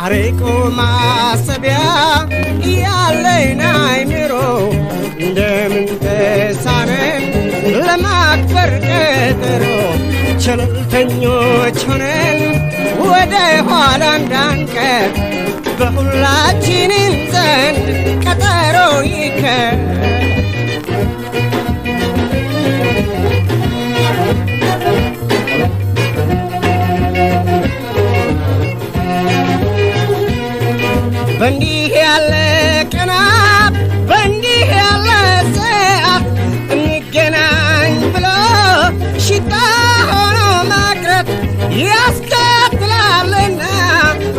አርቆ ማሰቢያ ያለኝ አይምሮ እንደምን ተሳነን ለማክበር ቀጠሮ ቸልተኞች ሆነን ወደ ኋላ እንዳንቀር በሁላችንም ዘንድ ቀጠሮ ይከበር። በእንዲህ ያለ ቀናት በእንዲህ ያለ ሰዓት እንገናኝ ብሎ ሽታ ሆኖ መቅረት ያስከትላልና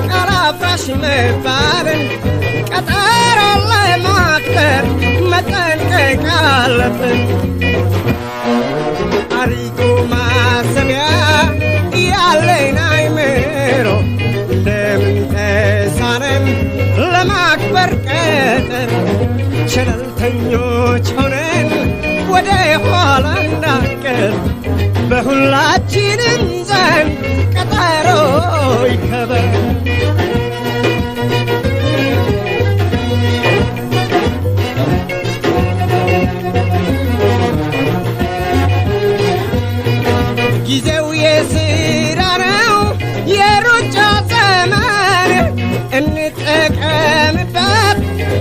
ቃል አፍራሽ መባልን ቀጠሮ ለማክበር መጠንቀቅ አለብን። አርቆ ማሰቢያ ያለኝ አይምሮ እንደምን ተሳነን ለማክበር ቀጠሮ ቸልተኞች ሆነን ወደ ኋላ እንዳንቀር በሁላችንም ዘንድ ቀጠሮ ይከበር። ጊዜው የሥራ ነው የሩጫ ዘመን እንጠቀምበት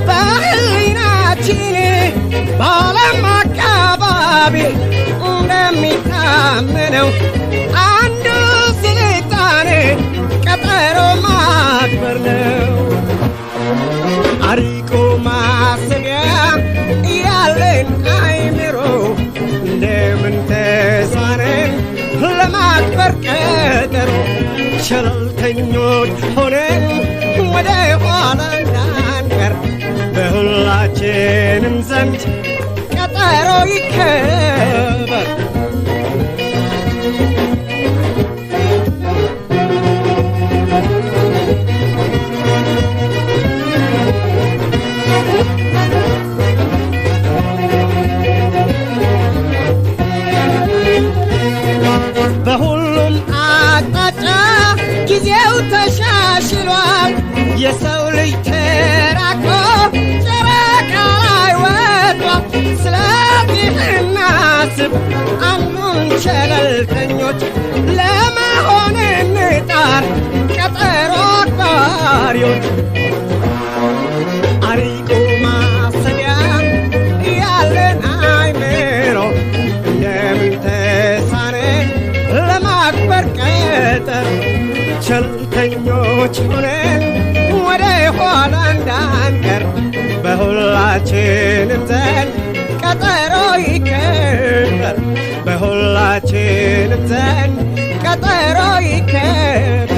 በህሊናችን። በዓለም አካባቢ እንደሚታመነው አንዱ ስልጣኔ ቀጠሮ ማክበር ነው። አርቆ ማሰቢያ ያለን አይምሮ እንደምን ተሳነን ለማክበር ቀጠሮ ቸልተኞች ሆነን ወደ ኋላ እንዳንቀር በሁላችንም ዘንድ ቀጠሮ ይከበር። በሁሉም አቅጣጫ ጊዜው ተሻሽሏል። የሰው ልጅ ተራቆ ጨረቃ ላይ ወጥቷል። ስለዚህ እናስብ፣ አንዱን ቸልተኞች ለመሆን እንጣር ቀጠሮ አክባሪዎች። አርቆ ማሰቢያ ያለን አይምሮ እንደምን ተሳነን ለማክበር ቀጠሮ ቸልተኞች ሆነን ወደ ኋላ እንዳንቀር በሁላችንም ዘንድ ቀጠሮ ይከበር። በሁላችንም ዘንድ ቀጠሮ ይከበር።